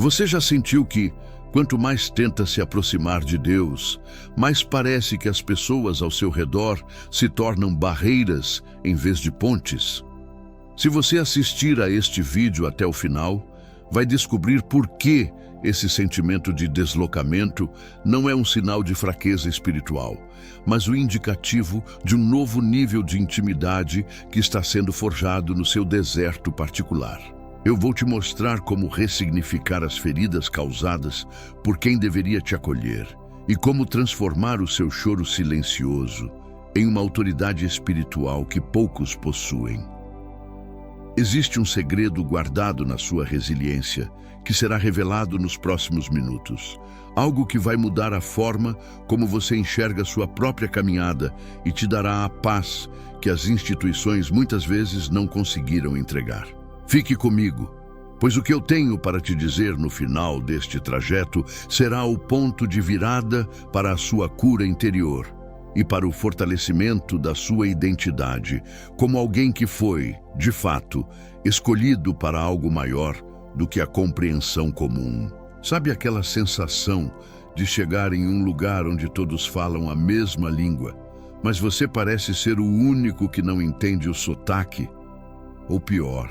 Você já sentiu que, quanto mais tenta se aproximar de Deus, mais parece que as pessoas ao seu redor se tornam barreiras em vez de pontes? Se você assistir a este vídeo até o final, vai descobrir por que esse sentimento de deslocamento não é um sinal de fraqueza espiritual, mas o indicativo de um novo nível de intimidade que está sendo forjado no seu deserto particular. Eu vou te mostrar como ressignificar as feridas causadas por quem deveria te acolher e como transformar o seu choro silencioso em uma autoridade espiritual que poucos possuem. Existe um segredo guardado na sua resiliência que será revelado nos próximos minutos. Algo que vai mudar a forma como você enxerga sua própria caminhada e te dará a paz que as instituições muitas vezes não conseguiram entregar. Fique comigo, pois o que eu tenho para te dizer no final deste trajeto será o ponto de virada para a sua cura interior e para o fortalecimento da sua identidade, como alguém que foi, de fato, escolhido para algo maior do que a compreensão comum. Sabe aquela sensação de chegar em um lugar onde todos falam a mesma língua, mas você parece ser o único que não entende o sotaque? Ou pior,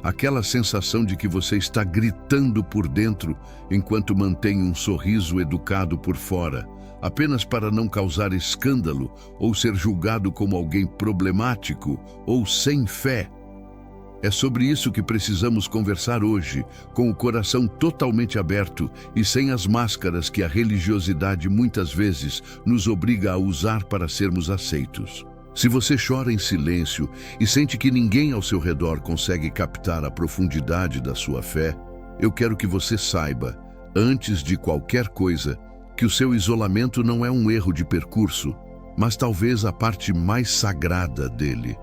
aquela sensação de que você está gritando por dentro enquanto mantém um sorriso educado por fora, apenas para não causar escândalo ou ser julgado como alguém problemático ou sem fé. É sobre isso que precisamos conversar hoje, com o coração totalmente aberto e sem as máscaras que a religiosidade muitas vezes nos obriga a usar para sermos aceitos. Se você chora em silêncio e sente que ninguém ao seu redor consegue captar a profundidade da sua fé, eu quero que você saiba, antes de qualquer coisa, que o seu isolamento não é um erro de percurso, mas talvez a parte mais sagrada dele.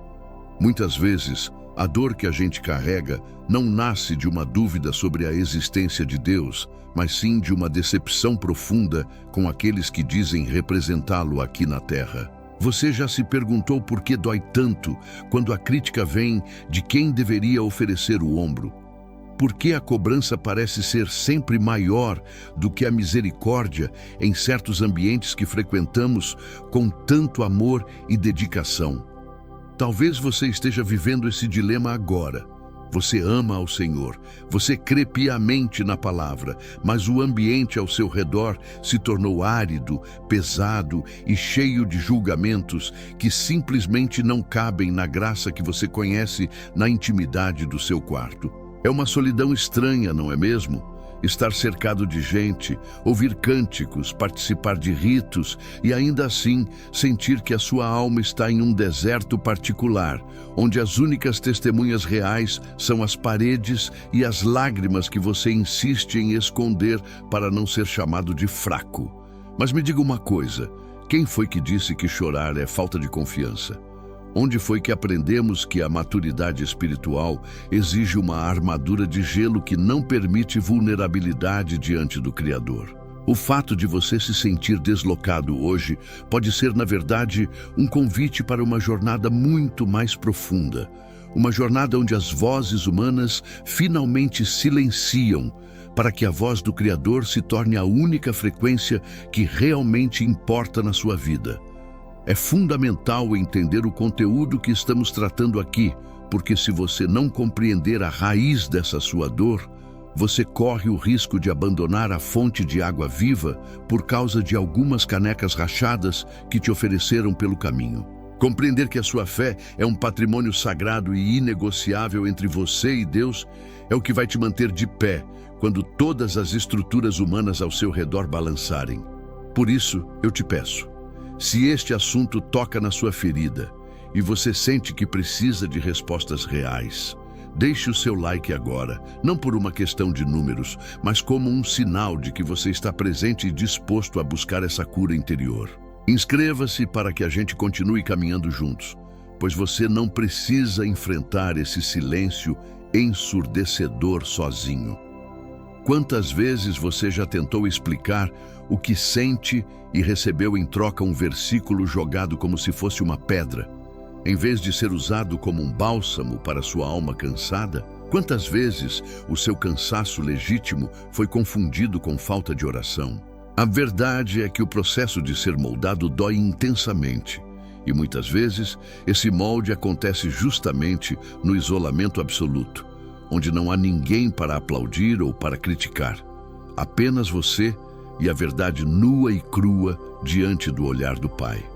Muitas vezes, a dor que a gente carrega não nasce de uma dúvida sobre a existência de Deus, mas sim de uma decepção profunda com aqueles que dizem representá-lo aqui na Terra. Você já se perguntou por que dói tanto quando a crítica vem de quem deveria oferecer o ombro? Por que a cobrança parece ser sempre maior do que a misericórdia em certos ambientes que frequentamos com tanto amor e dedicação? Talvez você esteja vivendo esse dilema agora. Você ama ao Senhor, você crê piamente na palavra, mas o ambiente ao seu redor se tornou árido, pesado e cheio de julgamentos que simplesmente não cabem na graça que você conhece na intimidade do seu quarto. É uma solidão estranha, não é mesmo? Estar cercado de gente, ouvir cânticos, participar de ritos e ainda assim sentir que a sua alma está em um deserto particular, onde as únicas testemunhas reais são as paredes e as lágrimas que você insiste em esconder para não ser chamado de fraco. Mas me diga uma coisa, quem foi que disse que chorar é falta de confiança? Onde foi que aprendemos que a maturidade espiritual exige uma armadura de gelo que não permite vulnerabilidade diante do Criador? O fato de você se sentir deslocado hoje pode ser, na verdade, um convite para uma jornada muito mais profunda. Uma jornada onde as vozes humanas finalmente silenciam, para que a voz do Criador se torne a única frequência que realmente importa na sua vida. É fundamental entender o conteúdo que estamos tratando aqui, porque se você não compreender a raiz dessa sua dor, você corre o risco de abandonar a fonte de água viva por causa de algumas canecas rachadas que te ofereceram pelo caminho. Compreender que a sua fé é um patrimônio sagrado e inegociável entre você e Deus é o que vai te manter de pé quando todas as estruturas humanas ao seu redor balançarem. Por isso, eu te peço, se este assunto toca na sua ferida e você sente que precisa de respostas reais, deixe o seu like agora, não por uma questão de números, mas como um sinal de que você está presente e disposto a buscar essa cura interior. Inscreva-se para que a gente continue caminhando juntos, pois você não precisa enfrentar esse silêncio ensurdecedor sozinho. Quantas vezes você já tentou explicar o que sente e recebeu em troca um versículo jogado como se fosse uma pedra, em vez de ser usado como um bálsamo para sua alma cansada? Quantas vezes o seu cansaço legítimo foi confundido com falta de oração? A verdade é que o processo de ser moldado dói intensamente. E muitas vezes esse molde acontece justamente no isolamento absoluto, onde não há ninguém para aplaudir ou para criticar. Apenas você e a verdade nua e crua diante do olhar do Pai.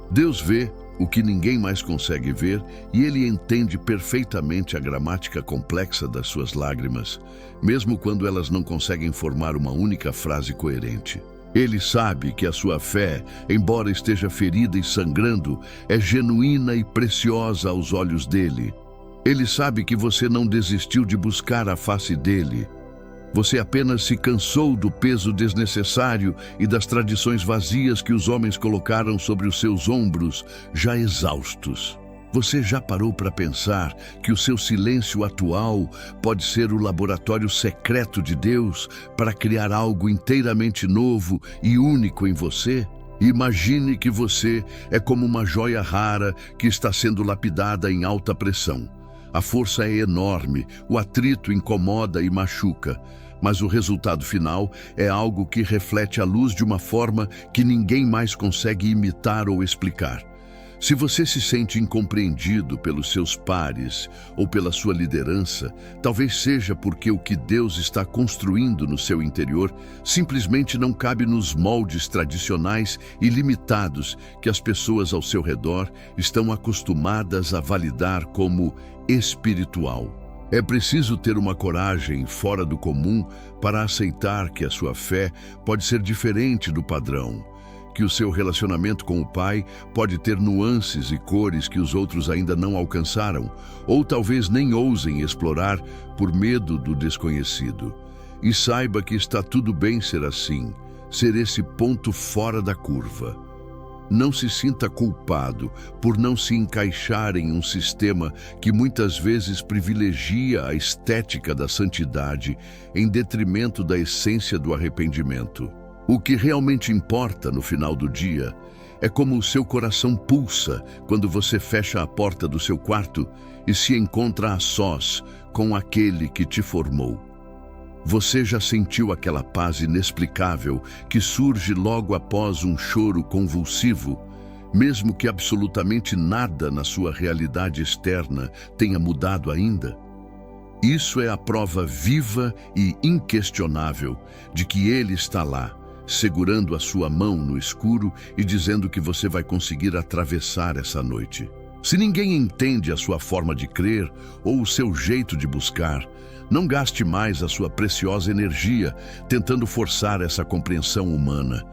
Deus vê o que ninguém mais consegue ver e Ele entende perfeitamente a gramática complexa das suas lágrimas, mesmo quando elas não conseguem formar uma única frase coerente. Ele sabe que a sua fé, embora esteja ferida e sangrando, é genuína e preciosa aos olhos dele. Ele sabe que você não desistiu de buscar a face dele. Você apenas se cansou do peso desnecessário e das tradições vazias que os homens colocaram sobre os seus ombros, já exaustos. Você já parou para pensar que o seu silêncio atual pode ser o laboratório secreto de Deus para criar algo inteiramente novo e único em você? Imagine que você é como uma joia rara que está sendo lapidada em alta pressão. A força é enorme, o atrito incomoda e machuca, mas o resultado final é algo que reflete a luz de uma forma que ninguém mais consegue imitar ou explicar. Se você se sente incompreendido pelos seus pares ou pela sua liderança, talvez seja porque o que Deus está construindo no seu interior simplesmente não cabe nos moldes tradicionais e limitados que as pessoas ao seu redor estão acostumadas a validar como espiritual. É preciso ter uma coragem fora do comum para aceitar que a sua fé pode ser diferente do padrão, que o seu relacionamento com o Pai pode ter nuances e cores que os outros ainda não alcançaram, ou talvez nem ousem explorar por medo do desconhecido. E saiba que está tudo bem ser assim, ser esse ponto fora da curva. Não se sinta culpado por não se encaixar em um sistema que muitas vezes privilegia a estética da santidade em detrimento da essência do arrependimento. O que realmente importa no final do dia é como o seu coração pulsa quando você fecha a porta do seu quarto e se encontra a sós com aquele que te formou. Você já sentiu aquela paz inexplicável que surge logo após um choro convulsivo, mesmo que absolutamente nada na sua realidade externa tenha mudado ainda? Isso é a prova viva e inquestionável de que Ele está lá, segurando a sua mão no escuro e dizendo que você vai conseguir atravessar essa noite. Se ninguém entende a sua forma de crer ou o seu jeito de buscar, não gaste mais a sua preciosa energia tentando forçar essa compreensão humana.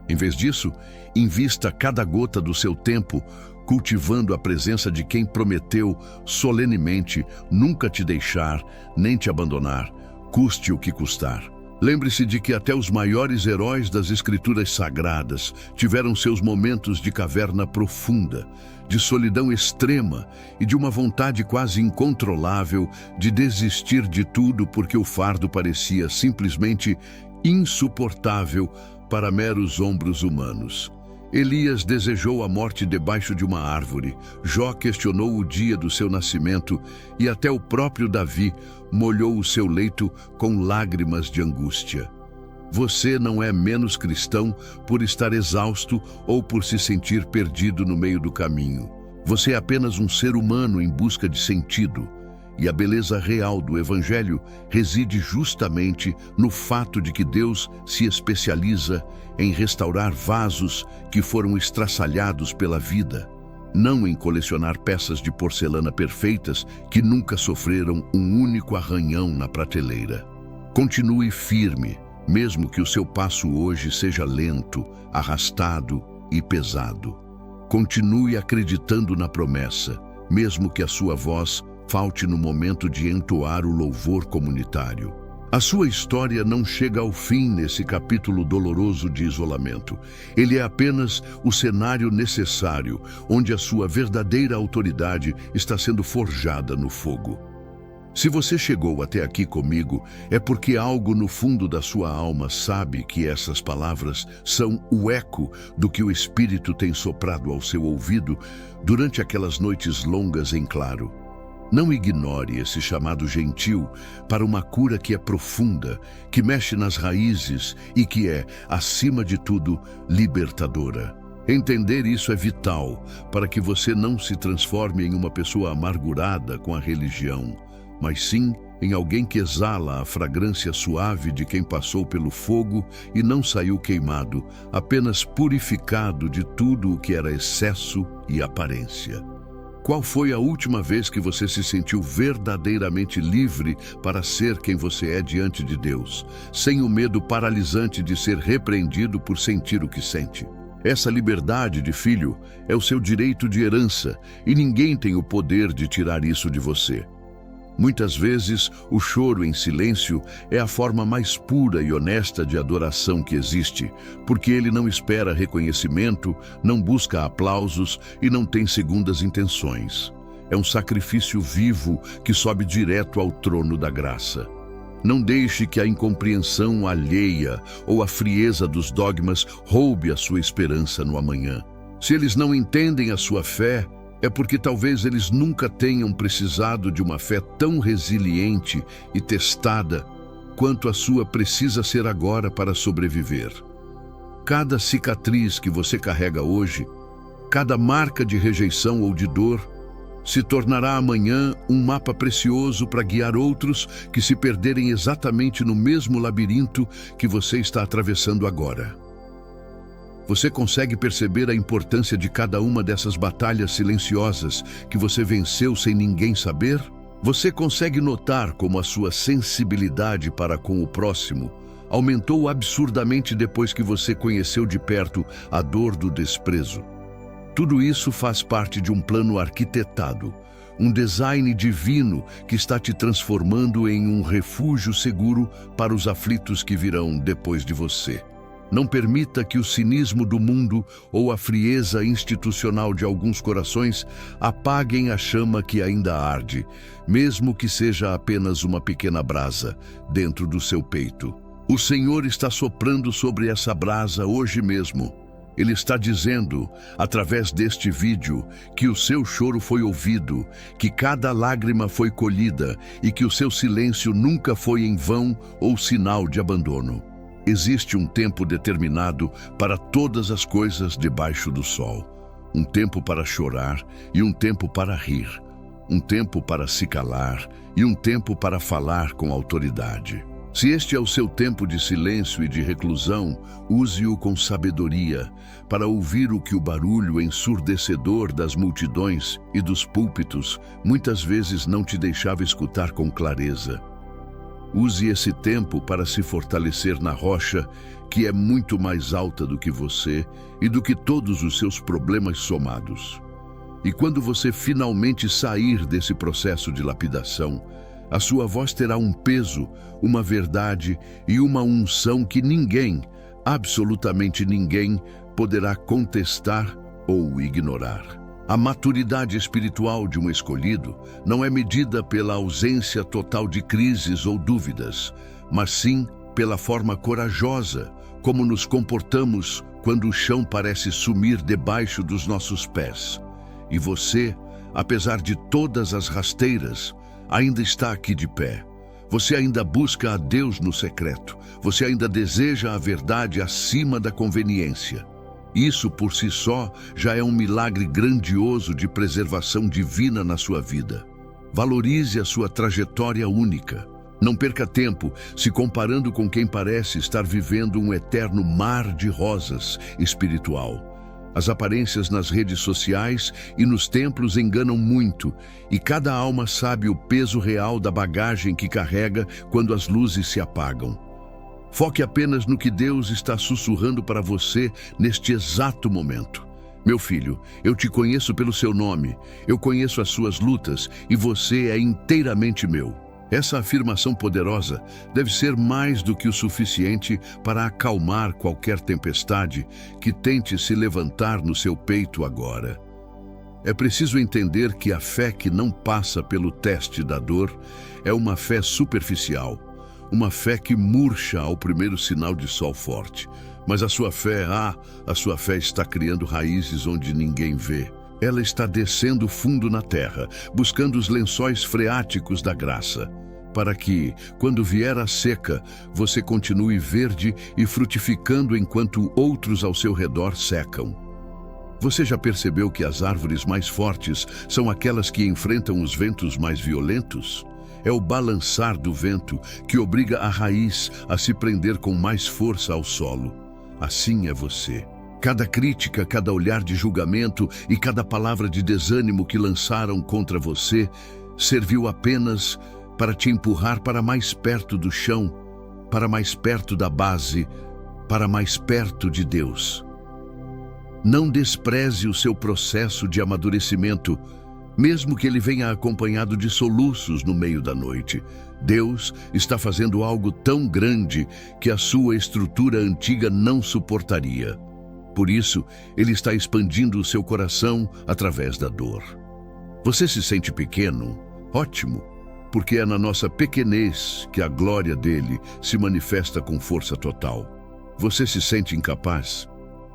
Em vez disso, invista cada gota do seu tempo cultivando a presença de quem prometeu solenemente nunca te deixar nem te abandonar, custe o que custar. Lembre-se de que até os maiores heróis das Escrituras Sagradas tiveram seus momentos de caverna profunda, de solidão extrema e de uma vontade quase incontrolável de desistir de tudo porque o fardo parecia simplesmente insuportável para meros ombros humanos. Elias desejou a morte debaixo de uma árvore, Jó questionou o dia do seu nascimento e até o próprio Davi molhou o seu leito com lágrimas de angústia. Você não é menos cristão por estar exausto ou por se sentir perdido no meio do caminho. Você é apenas um ser humano em busca de sentido. E a beleza real do Evangelho reside justamente no fato de que Deus se especializa em restaurar vasos que foram estraçalhados pela vida, não em colecionar peças de porcelana perfeitas que nunca sofreram um único arranhão na prateleira. Continue firme, mesmo que o seu passo hoje seja lento, arrastado e pesado. Continue acreditando na promessa, mesmo que a sua voz falte no momento de entoar o louvor comunitário. A sua história não chega ao fim nesse capítulo doloroso de isolamento. Ele é apenas o cenário necessário, onde a sua verdadeira autoridade está sendo forjada no fogo. Se você chegou até aqui comigo, é porque algo no fundo da sua alma sabe que essas palavras são o eco do que o Espírito tem soprado ao seu ouvido durante aquelas noites longas em claro. Não ignore esse chamado gentil para uma cura que é profunda, que mexe nas raízes e que é, acima de tudo, libertadora. Entender isso é vital para que você não se transforme em uma pessoa amargurada com a religião, mas sim em alguém que exala a fragrância suave de quem passou pelo fogo e não saiu queimado, apenas purificado de tudo o que era excesso e aparência. Qual foi a última vez que você se sentiu verdadeiramente livre para ser quem você é diante de Deus, sem o medo paralisante de ser repreendido por sentir o que sente? Essa liberdade de filho é o seu direito de herança e ninguém tem o poder de tirar isso de você. Muitas vezes, o choro em silêncio é a forma mais pura e honesta de adoração que existe, porque ele não espera reconhecimento, não busca aplausos e não tem segundas intenções. É um sacrifício vivo que sobe direto ao trono da graça. Não deixe que a incompreensão alheia ou a frieza dos dogmas roube a sua esperança no amanhã. Se eles não entendem a sua fé, é porque talvez eles nunca tenham precisado de uma fé tão resiliente e testada quanto a sua precisa ser agora para sobreviver. Cada cicatriz que você carrega hoje, cada marca de rejeição ou de dor, se tornará amanhã um mapa precioso para guiar outros que se perderem exatamente no mesmo labirinto que você está atravessando agora. Você consegue perceber a importância de cada uma dessas batalhas silenciosas que você venceu sem ninguém saber? Você consegue notar como a sua sensibilidade para com o próximo aumentou absurdamente depois que você conheceu de perto a dor do desprezo? Tudo isso faz parte de um plano arquitetado, um design divino que está te transformando em um refúgio seguro para os aflitos que virão depois de você. Não permita que o cinismo do mundo ou a frieza institucional de alguns corações apaguem a chama que ainda arde, mesmo que seja apenas uma pequena brasa dentro do seu peito. O Senhor está soprando sobre essa brasa hoje mesmo. Ele está dizendo, através deste vídeo, que o seu choro foi ouvido, que cada lágrima foi colhida e que o seu silêncio nunca foi em vão ou sinal de abandono. Existe um tempo determinado para todas as coisas debaixo do sol. Um tempo para chorar e um tempo para rir. Um tempo para se calar e um tempo para falar com autoridade. Se este é o seu tempo de silêncio e de reclusão, use-o com sabedoria, para ouvir o que o barulho ensurdecedor das multidões e dos púlpitos muitas vezes não te deixava escutar com clareza. Use esse tempo para se fortalecer na rocha, que é muito mais alta do que você e do que todos os seus problemas somados. E quando você finalmente sair desse processo de lapidação, a sua voz terá um peso, uma verdade e uma unção que ninguém, absolutamente ninguém, poderá contestar ou ignorar. A maturidade espiritual de um escolhido não é medida pela ausência total de crises ou dúvidas, mas sim pela forma corajosa como nos comportamos quando o chão parece sumir debaixo dos nossos pés. E você, apesar de todas as rasteiras, ainda está aqui de pé. Você ainda busca a Deus no secreto. Você ainda deseja a verdade acima da conveniência. Isso por si só já é um milagre grandioso de preservação divina na sua vida. Valorize a sua trajetória única. Não perca tempo se comparando com quem parece estar vivendo um eterno mar de rosas espiritual. As aparências nas redes sociais e nos templos enganam muito, e cada alma sabe o peso real da bagagem que carrega quando as luzes se apagam. Foque apenas no que Deus está sussurrando para você neste exato momento. Meu filho, eu te conheço pelo seu nome, eu conheço as suas lutas e você é inteiramente meu. Essa afirmação poderosa deve ser mais do que o suficiente para acalmar qualquer tempestade que tente se levantar no seu peito agora. É preciso entender que a fé que não passa pelo teste da dor é uma fé superficial, uma fé que murcha ao primeiro sinal de sol forte. Mas a sua fé está criando raízes onde ninguém vê. Ela está descendo fundo na terra, buscando os lençóis freáticos da graça, para que, quando vier a seca, você continue verde e frutificando enquanto outros ao seu redor secam. Você já percebeu que as árvores mais fortes são aquelas que enfrentam os ventos mais violentos? É o balançar do vento que obriga a raiz a se prender com mais força ao solo. Assim é você. Cada crítica, cada olhar de julgamento e cada palavra de desânimo que lançaram contra você serviu apenas para te empurrar para mais perto do chão, para mais perto da base, para mais perto de Deus. Não despreze o seu processo de amadurecimento, mesmo que ele venha acompanhado de soluços no meio da noite. Deus está fazendo algo tão grande que a sua estrutura antiga não suportaria. Por isso, ele está expandindo o seu coração através da dor. Você se sente pequeno? Ótimo, porque é na nossa pequenez que a glória dele se manifesta com força total. Você se sente incapaz?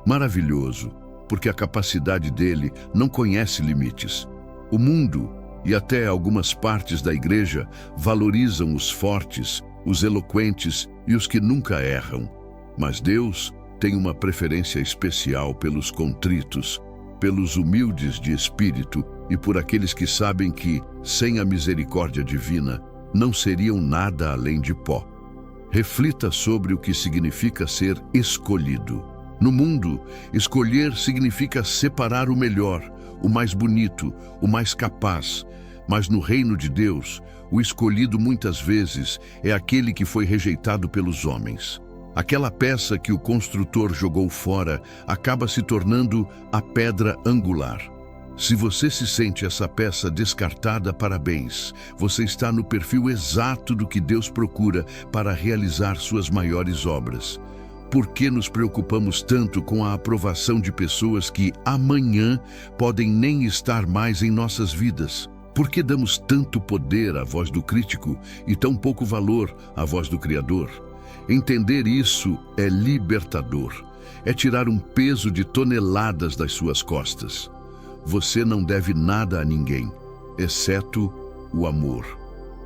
Maravilhoso, porque a capacidade dele não conhece limites. O mundo e até algumas partes da igreja valorizam os fortes, os eloquentes e os que nunca erram. Mas Deus tem uma preferência especial pelos contritos, pelos humildes de espírito e por aqueles que sabem que, sem a misericórdia divina, não seriam nada além de pó. Reflita sobre o que significa ser escolhido. No mundo, escolher significa separar o melhor, o mais bonito, o mais capaz. Mas no reino de Deus, o escolhido muitas vezes é aquele que foi rejeitado pelos homens. Aquela peça que o construtor jogou fora acaba se tornando a pedra angular. Se você se sente essa peça descartada, parabéns. Você está no perfil exato do que Deus procura para realizar suas maiores obras. Por que nos preocupamos tanto com a aprovação de pessoas que amanhã podem nem estar mais em nossas vidas? Por que damos tanto poder à voz do crítico e tão pouco valor à voz do Criador? Entender isso é libertador. É tirar um peso de toneladas das suas costas. Você não deve nada a ninguém, exceto o amor.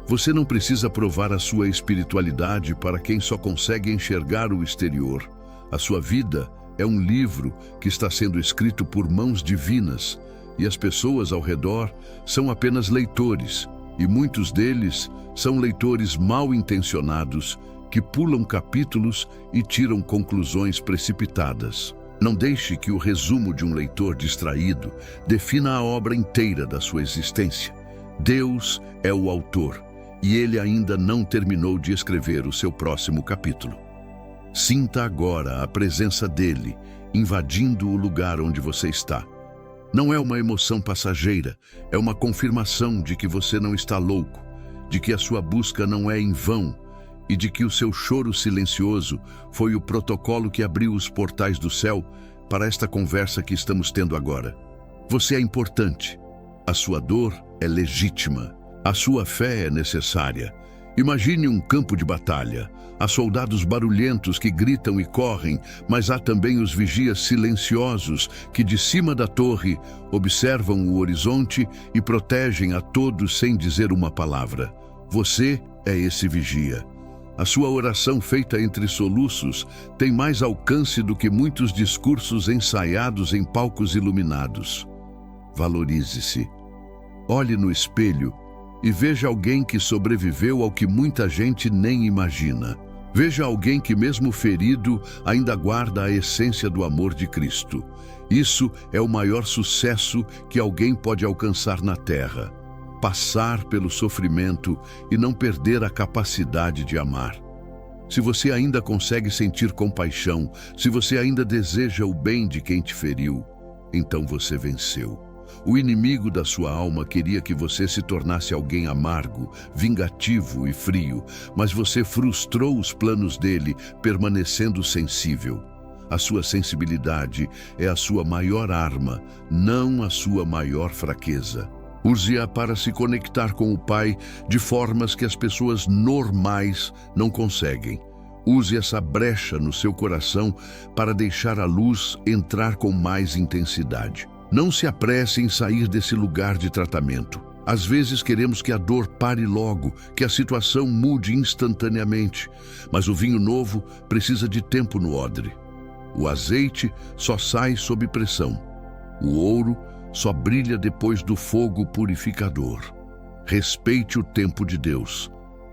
Você não precisa provar a sua espiritualidade para quem só consegue enxergar o exterior. A sua vida é um livro que está sendo escrito por mãos divinas, e as pessoas ao redor são apenas leitores, e muitos deles são leitores mal intencionados que pulam capítulos e tiram conclusões precipitadas. Não deixe que o resumo de um leitor distraído defina a obra inteira da sua existência. Deus é o autor, e ele ainda não terminou de escrever o seu próximo capítulo. Sinta agora a presença dele invadindo o lugar onde você está. Não é uma emoção passageira, é uma confirmação de que você não está louco, de que a sua busca não é em vão e de que o seu choro silencioso foi o protocolo que abriu os portais do céu para esta conversa que estamos tendo agora. Você é importante, a sua dor é legítima, a sua fé é necessária. Imagine um campo de batalha. Há soldados barulhentos que gritam e correm, mas há também os vigias silenciosos que de cima da torre observam o horizonte e protegem a todos sem dizer uma palavra. Você é esse vigia. A sua oração feita entre soluços tem mais alcance do que muitos discursos ensaiados em palcos iluminados. Valorize-se. Olhe no espelho e veja alguém que sobreviveu ao que muita gente nem imagina. Veja alguém que, mesmo ferido, ainda guarda a essência do amor de Cristo. Isso é o maior sucesso que alguém pode alcançar na terra. Passar pelo sofrimento e não perder a capacidade de amar. Se você ainda consegue sentir compaixão, se você ainda deseja o bem de quem te feriu, então você venceu. O inimigo da sua alma queria que você se tornasse alguém amargo, vingativo e frio, mas você frustrou os planos dele, permanecendo sensível. A sua sensibilidade é a sua maior arma, não a sua maior fraqueza. Use-a para se conectar com o Pai de formas que as pessoas normais não conseguem. Use essa brecha no seu coração para deixar a luz entrar com mais intensidade. Não se apresse em sair desse lugar de tratamento. Às vezes queremos que a dor pare logo, que a situação mude instantaneamente, mas o vinho novo precisa de tempo no odre. O azeite só sai sob pressão. O ouro só brilha depois do fogo purificador. Respeite o tempo de Deus.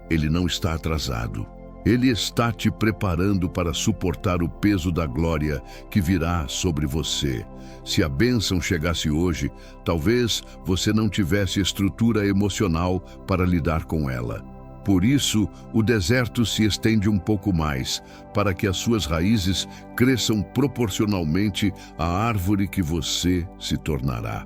Ele não está atrasado. Ele está te preparando para suportar o peso da glória que virá sobre você. Se a bênção chegasse hoje, talvez você não tivesse estrutura emocional para lidar com ela. Por isso, o deserto se estende um pouco mais, para que as suas raízes cresçam proporcionalmente à árvore que você se tornará.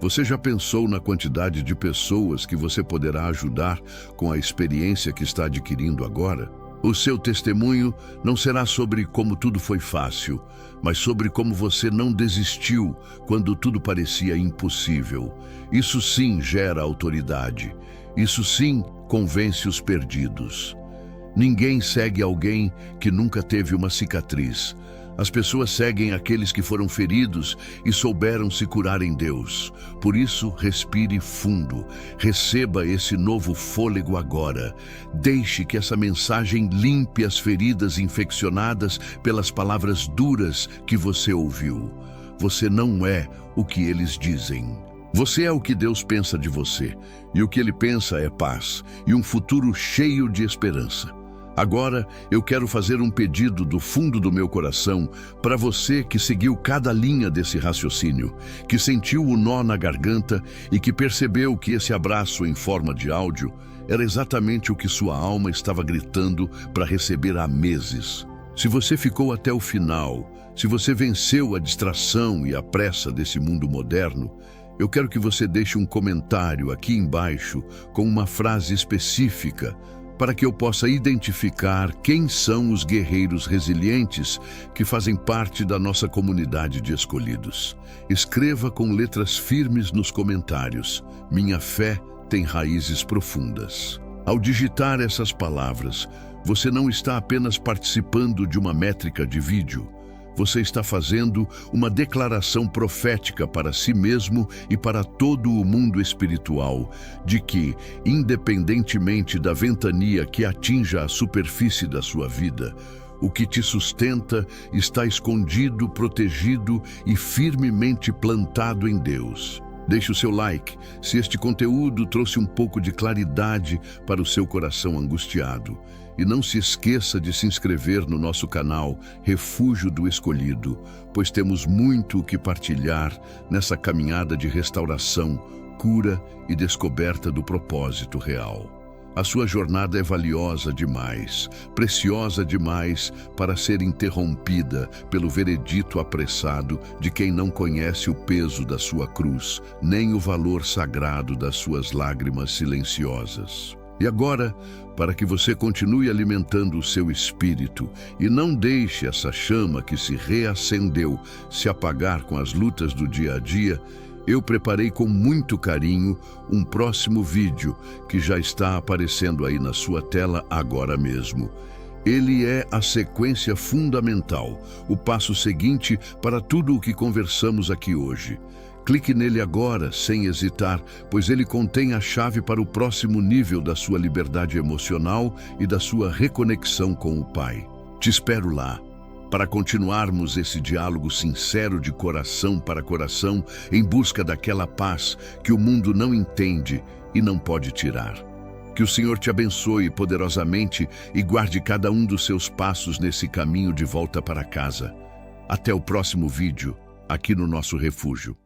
Você já pensou na quantidade de pessoas que você poderá ajudar com a experiência que está adquirindo agora? O seu testemunho não será sobre como tudo foi fácil, mas sobre como você não desistiu quando tudo parecia impossível. Isso sim gera autoridade. Isso sim convence os perdidos. Ninguém segue alguém que nunca teve uma cicatriz. As pessoas seguem aqueles que foram feridos e souberam se curar em Deus. Por isso, respire fundo. Receba esse novo fôlego agora. Deixe que essa mensagem limpe as feridas infeccionadas pelas palavras duras que você ouviu. Você não é o que eles dizem. Você é o que Deus pensa de você. E o que Ele pensa é paz e um futuro cheio de esperança. Agora, eu quero fazer um pedido do fundo do meu coração para você que seguiu cada linha desse raciocínio, que sentiu o nó na garganta e que percebeu que esse abraço em forma de áudio era exatamente o que sua alma estava gritando para receber há meses. Se você ficou até o final, se você venceu a distração e a pressa desse mundo moderno, eu quero que você deixe um comentário aqui embaixo com uma frase específica para que eu possa identificar quem são os guerreiros resilientes que fazem parte da nossa comunidade de escolhidos. Escreva com letras firmes nos comentários: minha fé tem raízes profundas. Ao digitar essas palavras, você não está apenas participando de uma métrica de vídeo. Você está fazendo uma declaração profética para si mesmo e para todo o mundo espiritual, de que, independentemente da ventania que atinja a superfície da sua vida, o que te sustenta está escondido, protegido e firmemente plantado em Deus. Deixe o seu like se este conteúdo trouxe um pouco de claridade para o seu coração angustiado. E não se esqueça de se inscrever no nosso canal Refúgio do Escolhido, pois temos muito o que partilhar nessa caminhada de restauração, cura e descoberta do propósito real. A sua jornada é valiosa demais, preciosa demais para ser interrompida pelo veredito apressado de quem não conhece o peso da sua cruz, nem o valor sagrado das suas lágrimas silenciosas. E agora, para que você continue alimentando o seu espírito e não deixe essa chama que se reacendeu se apagar com as lutas do dia a dia, eu preparei com muito carinho um próximo vídeo que já está aparecendo aí na sua tela agora mesmo. Ele é a sequência fundamental, o passo seguinte para tudo o que conversamos aqui hoje. Clique nele agora, sem hesitar, pois ele contém a chave para o próximo nível da sua liberdade emocional e da sua reconexão com o Pai. Te espero lá, para continuarmos esse diálogo sincero de coração para coração, em busca daquela paz que o mundo não entende e não pode tirar. Que o Senhor te abençoe poderosamente e guarde cada um dos seus passos nesse caminho de volta para casa. Até o próximo vídeo, aqui no nosso refúgio.